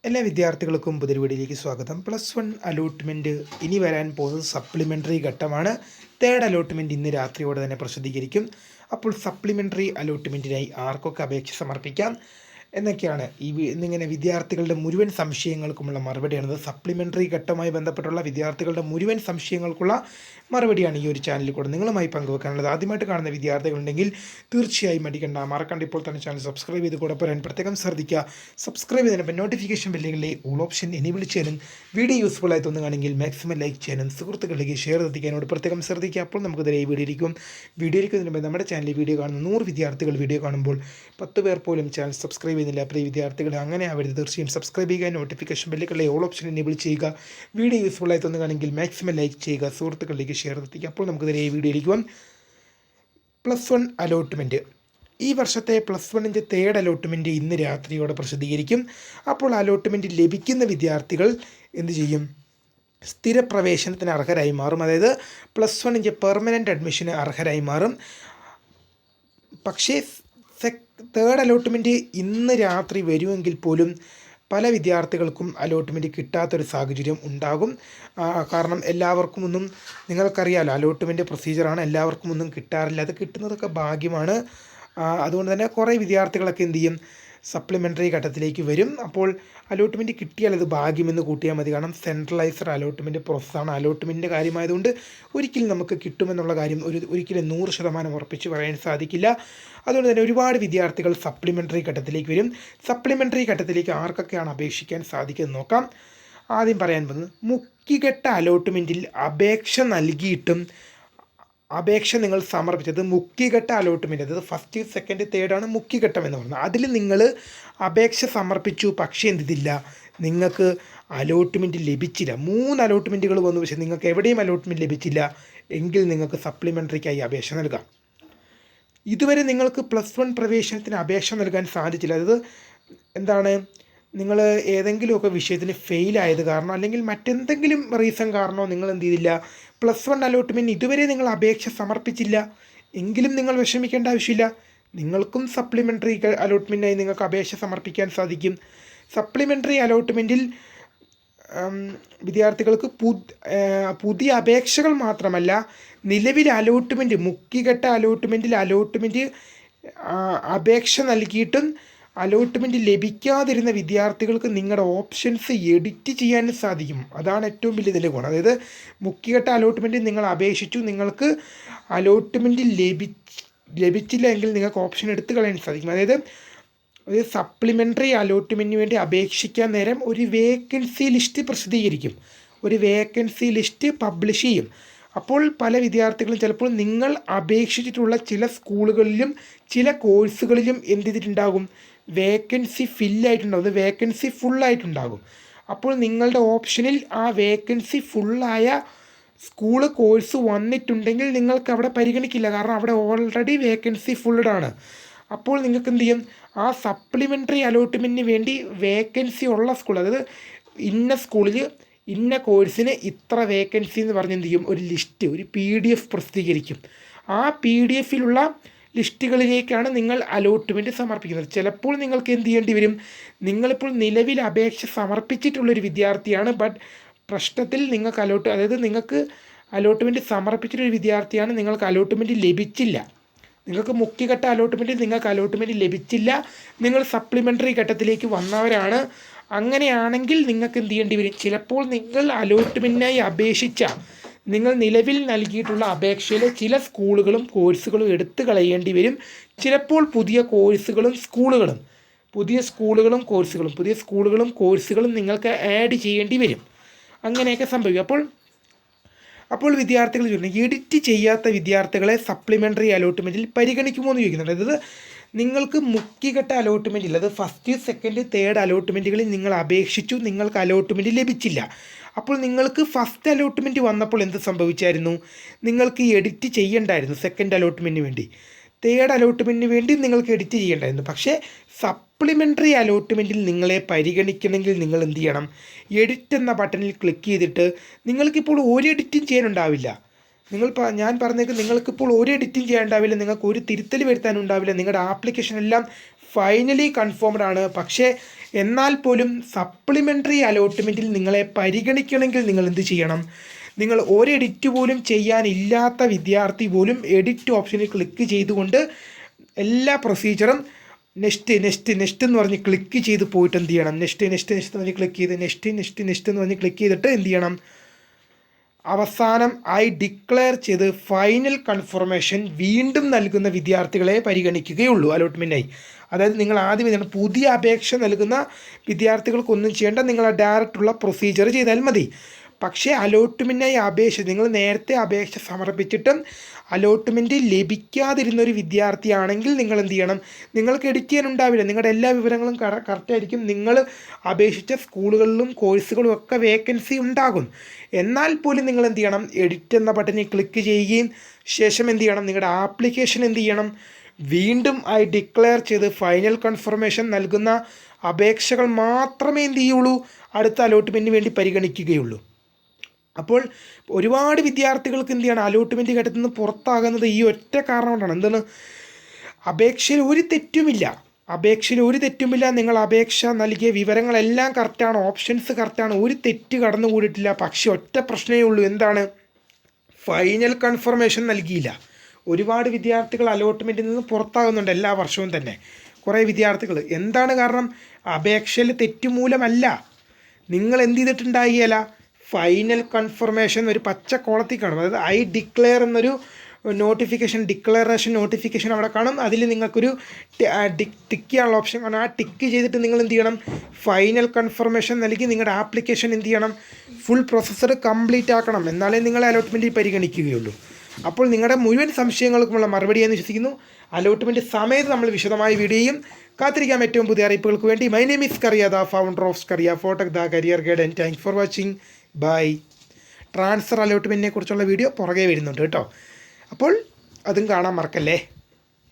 എല്ലാ വിദ്യാർത്ഥികൾക്കും പുതിയ വീഡിയോയിലേക്ക് സ്വാഗതം. +1 അലോട്ട്മെൻറ്റ് ഇനി വരാൻ പോകുന്നത് സപ്ലിമെൻ്ററി ഘട്ടമാണ്. തേർഡ് അലോട്ട്മെൻറ്റ് ഇന്ന് രാത്രിയോടെ തന്നെ പ്രസിദ്ധീകരിക്കും. അപ്പോൾ സപ്ലിമെൻ്ററി അലോട്ട്മെൻറ്റിനായി ആർക്കൊക്കെ അപേക്ഷ സമർപ്പിക്കാം എന്നൊക്കെയാണ് ഇന്നിങ്ങനെ വിദ്യാർത്ഥികളുടെ മുഴുവൻ സംശയങ്ങൾക്കുമുള്ള മറുപടിയാണത്. സപ്ലിമെൻ്ററി ഘട്ടവുമായി ബന്ധപ്പെട്ടുള്ള വിദ്യാർത്ഥികളുടെ മുഴുവൻ സംശയങ്ങൾക്കുള്ള മറുപടിയാണ് ഈ ഒരു ചാനലിൽ കൂടെ നിങ്ങളുമായി പങ്കുവെക്കാനുള്ളത്. ആദ്യമായിട്ട് കാണുന്ന വിദ്യാർത്ഥികളുണ്ടെങ്കിൽ തീർച്ചയായും മറക്കണ്ട ഇപ്പോൾ തന്നെ ചാനൽ സബ്സ്ക്രൈബ് ചെയ്ത് കൂടെ പറയാൻ പ്രത്യേകം ശ്രദ്ധിക്കുക. സബ്സ്ക്രൈബ് ചെയ്തതിനൊപ്പം നോട്ടിഫിക്കേഷൻ ബെല്ലുകളിലെ ഓൾ ഓപ്ഷൻ എനേബിൾ ചെയ്യാനും വീഡിയോ യൂസ്ഫുൾ ആയി തോന്നുകയാണെങ്കിൽ മാക്സിമം ലൈക്ക് ചെയ്യാനും സുഹൃത്തുക്കളിലേക്ക് ഷെയർ എത്തിക്കാനോട് പ്രത്യേകം ശ്രദ്ധിക്കുക. അപ്പോൾ നമുക്കിതിരെ ഈ വീഡിയോയിലേക്ക് മുമ്പ് നമ്മുടെ ചാനലിൽ വീഡിയോ കാണുന്ന 100 വിദ്യാർത്ഥികൾ വീഡിയോ കാണുമ്പോൾ 10 പേർ പോലും ചാനൽ സബ്സ്ക്രൈബ് ചെയ്യുന്നില്ല. പ്രിയ വിദ്യാർത്ഥികൾ, അങ്ങനെ ആവരുത്. തീർച്ചയായും സബ്സ്ക്രൈബ് ചെയ്യുക, നോട്ടിഫിക്കേഷൻ ബെല്ലുകളിലെ ഓൾ ഓപ്ഷൻ എനേബിൾ ചെയ്യുക. വീഡിയോ യൂസ്ഫുൾ ആയി തോന്നുകയാണെങ്കിൽ മാക്സിമം ലൈക്ക് ചെയ്യുക, സുഹൃത്തുക്കളിലേക്ക് ഷെയർ എത്തിക്കുക. അപ്പോൾ നമുക്കിതിരെ ഈ വീഡിയോയിലേക്ക് +1 അലോട്ട്മെൻറ്റ്. ഈ വർഷത്തെ +1ൻ്റെ തേർഡ് അലോട്ട്മെൻറ്റ് ഇന്ന് രാത്രിയോടെ പ്രസിദ്ധീകരിക്കും. അപ്പോൾ അലോട്ട്മെൻറ്റ് ലഭിക്കുന്ന വിദ്യാർത്ഥികൾ എന്ത് ചെയ്യും? സ്ഥിരപ്രവേശനത്തിന് അർഹരായി മാറും. അതായത് +1ൻ്റെ പെർമനൻ്റ് അഡ്മിഷന് അർഹരായി മാറും. പക്ഷേ തേർഡ് അലോട്ട്മെൻറ്റ് ഇന്ന് രാത്രി വരുമെങ്കിൽ പോലും പല വിദ്യാർത്ഥികൾക്കും അലോട്ട്മെൻറ്റ് കിട്ടാത്തൊരു സാഹചര്യം ഉണ്ടാകും. കാരണം എല്ലാവർക്കും ഒന്നും, നിങ്ങൾക്കറിയാമല്ലോ, അലോട്ട്മെൻറ്റ് പ്രൊസീജിയറാണ്, എല്ലാവർക്കും ഒന്നും കിട്ടാറില്ല. അത് കിട്ടുന്നതൊക്കെ ഭാഗ്യമാണ്. അതുകൊണ്ട് തന്നെ കുറേ വിദ്യാർത്ഥികളൊക്കെ എന്ത് ചെയ്യും? സപ്ലിമെൻ്ററി ഘട്ടത്തിലേക്ക് വരും. അപ്പോൾ അലോട്ട്മെൻറ്റ് കിട്ടിയാൽ അത് ഭാഗ്യമെന്ന് കൂട്ടിയാൽ മതി. കാരണം സെൻട്രലൈസ്ഡ് അലോട്ട്മെൻറ്റ് പ്രോസസ്സാണ്. അലോട്ട്മെൻറ്റിൻ്റെ കാര്യമായതുകൊണ്ട് ഒരിക്കലും നമുക്ക് കിട്ടുമെന്നുള്ള കാര്യം ഒരിക്കലും 100% ഉറപ്പിച്ച് പറയാൻ സാധിക്കില്ല. അതുകൊണ്ട് തന്നെ ഒരുപാട് വിദ്യാർത്ഥികൾ സപ്ലിമെൻ്ററി ഘട്ടത്തിലേക്ക് വരും. സപ്ലിമെൻ്ററി ഘട്ടത്തിലേക്ക് ആർക്കൊക്കെയാണ് അപേക്ഷിക്കാൻ സാധിക്കുന്നത് നോക്കാം. ആദ്യം പറയാൻ പോകുന്നത്, മുക്കിഘട്ട അലോട്ട്മെൻറ്റിൽ അപേക്ഷ നൽകിയിട്ടും അപേക്ഷ നിങ്ങൾ സമർപ്പിച്ചത് മുക്കിഘട്ട അലോട്ട്മെൻറ്റ്, അതായത് ഫസ്റ്റ്, സെക്കൻഡ്, തേർഡാണ് മുക്കിഘട്ടം എന്ന് പറയുന്നത്. അതിൽ നിങ്ങൾ അപേക്ഷ സമർപ്പിച്ചു, പക്ഷേ എന്തില്ല, നിങ്ങൾക്ക് അലോട്ട്മെൻറ്റ് ലഭിച്ചില്ല. 3 അലോട്ട്മെൻറ്റുകൾ വന്നു, പക്ഷേ നിങ്ങൾക്ക് എവിടെയും അലോട്ട്മെൻറ്റ് ലഭിച്ചില്ല എങ്കിൽ നിങ്ങൾക്ക് സപ്ലിമെൻ്ററിക്കായി അപേക്ഷ നൽകാം. ഇതുവരെ നിങ്ങൾക്ക് +1 പ്രവേശനത്തിന് അപേക്ഷ നൽകാൻ സാധിച്ചില്ല. അതായത് എന്താണ്, നിങ്ങൾ ഏതെങ്കിലുമൊക്കെ വിഷയത്തിന് ഫെയിലായത് കാരണം അല്ലെങ്കിൽ മറ്റെന്തെങ്കിലും റീസൺ കാരണമോ നിങ്ങൾ എന്ത് ചെയ്തില്ല, +1 അലോട്ട്മെൻറ്റ് ഇതുവരെ നിങ്ങൾ അപേക്ഷ സമർപ്പിച്ചില്ല എങ്കിലും നിങ്ങൾ വിഷമിക്കേണ്ട ആവശ്യമില്ല. നിങ്ങൾക്കും സപ്ലിമെൻ്ററി അലോട്ട്മെൻറ്റിനായി നിങ്ങൾക്ക് അപേക്ഷ സമർപ്പിക്കാൻ സാധിക്കും. സപ്ലിമെൻ്ററി അലോട്ട്മെൻറ്റിൽ വിദ്യാർത്ഥികൾക്ക് പുതിയ അപേക്ഷകൾ മാത്രമല്ല, നിലവിൽ അലോട്ട്മെൻറ്റ്, മുക്കിഘട്ട അലോട്ട്മെൻറ്റിൽ അപേക്ഷ നൽകിയിട്ടും അലോട്ട്മെൻറ്റ് ലഭിക്കാതിരുന്ന വിദ്യാർത്ഥികൾക്ക് നിങ്ങളുടെ ഓപ്ഷൻസ് എഡിറ്റ് ചെയ്യാനും സാധിക്കും. അതാണ് ഏറ്റവും വലിയ ഇതിൻ്റെ ഗുണം. അതായത് മുക്കിഘട്ട അലോട്ട്മെൻറ്റ് നിങ്ങൾ അപേക്ഷിച്ചു, നിങ്ങൾക്ക് അലോട്ട്മെൻറ്റ് ലഭിച്ചില്ല എങ്കിൽ നിങ്ങൾക്ക് ഓപ്ഷൻ എടുത്തു കളയാൻ സാധിക്കും. അതായത് സപ്ലിമെൻ്ററി അലോട്ട്മെൻറ്റിന് വേണ്ടി അപേക്ഷിക്കാൻ നേരം ഒരു വേക്കൻസി ലിസ്റ്റ് പ്രസിദ്ധീകരിക്കും, ഒരു വേക്കൻസി ലിസ്റ്റ് പബ്ലിഷ് ചെയ്യും. അപ്പോൾ പല വിദ്യാർത്ഥികളും ചിലപ്പോൾ നിങ്ങൾ അപേക്ഷിച്ചിട്ടുള്ള ചില സ്കൂളുകളിലും ചില കോഴ്സുകളിലും എന്ത് ചെയ്തിട്ടുണ്ടാകും, വേക്കൻസി ഫില്ലായിട്ടുണ്ടാകും, അത് വേക്കൻസി ഫുള്ളായിട്ടുണ്ടാകും. അപ്പോൾ നിങ്ങളുടെ ഓപ്ഷനിൽ ആ വേക്കൻസി ഫുള്ളായ സ്കൂള് കോഴ്സ് വന്നിട്ടുണ്ടെങ്കിൽ നിങ്ങൾക്ക് അവിടെ പരിഗണിക്കില്ല, കാരണം അവിടെ ഓൾറെഡി വേക്കൻസി ഫുള്ളാണ്. അപ്പോൾ നിങ്ങൾക്ക് എന്ത് ചെയ്യും, ആ സപ്ലിമെൻ്ററി അലോട്ട്മെൻറ്റിന് വേണ്ടി വേക്കൻസി ഉള്ള സ്കൂൾ, അതായത് ഇന്ന സ്കൂളിൽ ഇന്ന കോഴ്സിന് ഇത്ര വേക്കൻസി എന്ന് പറഞ്ഞ് എന്ത് ചെയ്യും, ഒരു ലിസ്റ്റ്, ഒരു PDF പ്രസിദ്ധീകരിക്കും. ആ PDF-ലുള്ള ലിസ്റ്റുകളിലേക്കാണ് നിങ്ങൾ അലോട്ട്മെൻറ്റ് സമർപ്പിക്കുന്നത്. ചിലപ്പോൾ നിങ്ങൾക്ക് എന്ത് ചെയ്യേണ്ടി വരും, നിങ്ങളിപ്പോൾ നിലവിൽ അപേക്ഷ സമർപ്പിച്ചിട്ടുള്ളൊരു വിദ്യാർത്ഥിയാണ്, ബട്ട് പ്രശ്നത്തിൽ നിങ്ങൾക്ക് അതായത് നിങ്ങൾക്ക് അലോട്ട്മെൻറ്റ് സമർപ്പിച്ചിട്ടൊരു വിദ്യാർത്ഥിയാണ്, നിങ്ങൾക്ക് അലോട്ട്മെൻറ്റ് ലഭിച്ചില്ല, നിങ്ങൾക്ക് മുഖ്യഘട്ട അലോട്ട്മെൻറ്റിൽ നിങ്ങൾക്ക് അലോട്ട്മെൻറ്റ് ലഭിച്ചില്ല, നിങ്ങൾ സപ്ലിമെൻ്ററി ഘട്ടത്തിലേക്ക് വന്നവരാണ്. അങ്ങനെയാണെങ്കിൽ നിങ്ങൾക്ക് എന്ത് ചെയ്യേണ്ടി വരും, ചിലപ്പോൾ നിങ്ങൾ അലോട്ട്മെൻറ്റിനായി നിങ്ങൾ നിലവിൽ നൽകിയിട്ടുള്ള അപേക്ഷയിലെ ചില സ്കൂളുകളും കോഴ്സുകളും എടുത്തു കളയേണ്ടി വരും. ചിലപ്പോൾ പുതിയ സ്കൂളുകളും കോഴ്സുകളും നിങ്ങൾക്ക് ആഡ് ചെയ്യേണ്ടി വരും. അങ്ങനെയൊക്കെ സംഭവിക്കും. അപ്പോൾ വിദ്യാർത്ഥികൾ ചോദിക്കുന്നത്, എഡിറ്റ് ചെയ്യാത്ത വിദ്യാർത്ഥികളെ സപ്ലിമെൻ്ററി അലോട്ട്മെൻറ്റിൽ പരിഗണിക്കുമോ എന്ന് ചോദിക്കുന്നുണ്ട്. അതായത് നിങ്ങൾക്ക് മുഖ്യഘട്ട അലോട്ട്മെൻറ്റിൽ, അത് ഫസ്റ്റ്, സെക്കൻഡ്, തേർഡ് അലോട്ട്മെൻറ്റുകളിൽ നിങ്ങൾ അപേക്ഷിച്ചു, നിങ്ങൾക്ക് അലോട്ട്മെൻറ്റ് ലഭിച്ചില്ല. അപ്പോൾ നിങ്ങൾക്ക് ഫസ്റ്റ് അലോട്ട്മെൻറ്റ് വന്നപ്പോൾ എന്ത് സംഭവിച്ചായിരുന്നു, നിങ്ങൾക്ക് എഡിറ്റ് ചെയ്യണ്ടായിരുന്നു സെക്കൻഡ് അലോട്ട്മെൻറ്റിന് വേണ്ടി, തേർഡ് അലോട്ട്മെൻറ്റിന് വേണ്ടി നിങ്ങൾക്ക് എഡിറ്റ് ചെയ്യേണ്ടായിരുന്നു. പക്ഷേ സപ്ലിമെൻ്ററി അലോട്ട്മെൻറ്റിൽ നിങ്ങളെ പരിഗണിക്കണമെങ്കിൽ നിങ്ങൾ എന്ത് ചെയ്യണം, എഡിറ്റ് എന്ന ബട്ടണിൽ ക്ലിക്ക് ചെയ്തിട്ട് നിങ്ങൾക്കിപ്പോൾ ഒരു എഡിറ്റും ചെയ്യാനുണ്ടാവില്ല. ഞാൻ പറഞ്ഞേക്ക്, നിങ്ങൾക്കിപ്പോൾ ഒരു എഡിറ്റിംഗ് ചെയ്യാനുണ്ടാവില്ല, നിങ്ങൾക്ക് ഒരു തിരുത്തൽ വരുത്താനുണ്ടാവില്ല, നിങ്ങളുടെ ആപ്ലിക്കേഷൻ എല്ലാം ഫൈനലി കൺഫേംഡ് ആണ്. പക്ഷേ എന്നാൽ പോലും സപ്ലിമെൻ്ററി അലോട്ട്മെൻറ്റിൽ നിങ്ങളെ പരിഗണിക്കണമെങ്കിൽ നിങ്ങൾ എന്ത് ചെയ്യണം? നിങ്ങൾ ഒരു എഡിറ്റ് പോലും ചെയ്യാനില്ലാത്ത വിദ്യാർത്ഥി പോലും എഡിറ്റ് ഓപ്ഷനിൽ ക്ലിക്ക് ചെയ്തുകൊണ്ട് എല്ലാ പ്രൊസീജിയറും നെക്സ്റ്റ് എന്ന് പറഞ്ഞ് ക്ലിക്ക് ചെയ്ത് പോയിട്ട് എന്ത് ചെയ്യണം? നെക്സ്റ്റ് എന്ന് പറഞ്ഞ് ക്ലിക്ക് ചെയ്ത് നെക്സ്റ്റ് എന്ന് പറഞ്ഞ് ക്ലിക്ക് ചെയ്തിട്ട് എന്ത് ചെയ്യണം? അവസാനം ആയി ഡിക്ലെയർ ചെയ്ത് ഫൈനൽ കൺഫർമേഷൻ വീണ്ടും നൽകുന്ന വിദ്യാർത്ഥികളെ പരിഗണിക്കുകയുള്ളൂ അലോട്ട്മെൻറ്റായി. അതായത് നിങ്ങൾ ആദ്യം എന്താണ്, പുതിയ അപേക്ഷ നൽകുന്ന വിദ്യാർത്ഥികൾക്കൊന്നും ചെയ്യേണ്ട, നിങ്ങൾ ഡയറക്റ്റുള്ള പ്രൊസീജിയർ ചെയ്താൽ മതി. പക്ഷേ അലോട്ട്മെൻറ്റിനായി നിങ്ങൾ നേരത്തെ അപേക്ഷ സമർപ്പിച്ചിട്ടും അലോട്ട്മെൻറ്റ് ലഭിക്കാതിരുന്നൊരു വിദ്യാർത്ഥിയാണെങ്കിൽ നിങ്ങൾ എന്ത് ചെയ്യണം? നിങ്ങൾക്ക് എഡിറ്റ് ചെയ്യാനുണ്ടാവില്ല, നിങ്ങളുടെ എല്ലാ വിവരങ്ങളും കറക്റ്റായിരിക്കും. നിങ്ങൾ അപേക്ഷിച്ച സ്കൂളുകളിലും കോഴ്സുകളും ഒക്കെ വേക്കൻസി ഉണ്ടാകും. എന്നാൽ പോലും നിങ്ങൾ എന്ത് ചെയ്യണം? എഡിറ്റ് എന്ന ബട്ടണിൽ ക്ലിക്ക് ചെയ്യുകയും ശേഷം എന്ത് ചെയ്യണം? നിങ്ങളുടെ ആപ്ലിക്കേഷൻ എന്ത് ചെയ്യണം? വീണ്ടും ആയി ഡിക്ലെയർ ചെയ്ത് ഫൈനൽ കൺഫർമേഷൻ നൽകുന്ന അപേക്ഷകൾ മാത്രമേ എന്ത് ചെയ്യുള്ളൂ? അടുത്ത അലോട്ട്മെൻറ്റിന് വേണ്ടി പരിഗണിക്കുകയുള്ളൂ. അപ്പോൾ ഒരുപാട് വിദ്യാർത്ഥികൾക്ക് എന്ത് ചെയ്യണം? അലോട്ട്മെൻറ്റ് ഘട്ടത്തിൽ നിന്ന് പുറത്താകുന്നത് ഈ ഒറ്റ കാരണം കൊണ്ടാണ്. എന്താണ്? അപേക്ഷയിൽ ഒരു തെറ്റുമില്ല. നിങ്ങൾ അപേക്ഷ നൽകിയ വിവരങ്ങളെല്ലാം കറക്റ്റാണ്, ഓപ്ഷൻസ് കറക്റ്റാണ്, ഒരു തെറ്റ് കടന്നു കൂടിയിട്ടില്ല. പക്ഷേ ഒറ്റ പ്രശ്നമേ ഉള്ളൂ. എന്താണ്? ഫൈനൽ കൺഫർമേഷൻ നൽകിയില്ല. ഒരുപാട് വിദ്യാർത്ഥികൾ അലോട്ട്മെൻറ്റിൽ നിന്ന് പുറത്താകുന്നുണ്ട് എല്ലാ വർഷവും തന്നെ, കുറേ വിദ്യാർത്ഥികൾ. എന്താണ് കാരണം? അപേക്ഷയിൽ തെറ്റുമൂലമല്ല. നിങ്ങൾ എന്ത് ചെയ്തിട്ടുണ്ടാകിയല്ല? ഫൈനൽ കൺഫർമേഷൻ ഒരു പച്ച കോളത്തിൽ കാണും. അതായത് ഐ ഡിക്ലെയർ എന്നൊരു ഡിക്ലറേഷൻ നോട്ടിഫിക്കേഷൻ അവിടെ കാണും. അതിൽ നിങ്ങൾക്കൊരു ടിക്ക് ചെയ്യാനുള്ള ഓപ്ഷൻ കാണും. ആ ടിക്ക് ചെയ്തിട്ട് നിങ്ങൾ എന്ത് ചെയ്യണം? ഫൈനൽ കൺഫർമേഷൻ നൽകി നിങ്ങളുടെ ആപ്ലിക്കേഷൻ എന്ത് ചെയ്യണം? ഫുൾ പ്രോസസ്സർ കംപ്ലീറ്റ് ആക്കണം. എന്നാലേ നിങ്ങളെ അലോട്ട്മെൻറ്റിൽ പരിഗണിക്കുകയുള്ളൂ. അപ്പോൾ നിങ്ങളുടെ മുഴുവൻ സംശയങ്ങൾക്കുമുള്ള മറുപടിയെന്ന് വിശ്വസിക്കുന്നു. അലോട്ട്മെൻറ്റ് സമയത്ത് നമ്മൾ വിശദമായ വീഡിയോയും കാത്തിരിക്കാം ഏറ്റവും പുതിയ അറിയിപ്പുകൾക്ക് വേണ്ടി. My name is Kariya, the founder of Kariya ഫോട്ടക്, the career guide, and thank for watching. Bye. Transfer അലോട്ട്മെൻറ്റിനെ കുറിച്ചുള്ള വീഡിയോ പുറകെ വരുന്നുണ്ട് കേട്ടോ. അപ്പോൾ അതും കാണാൻ മറക്കല്ലേ.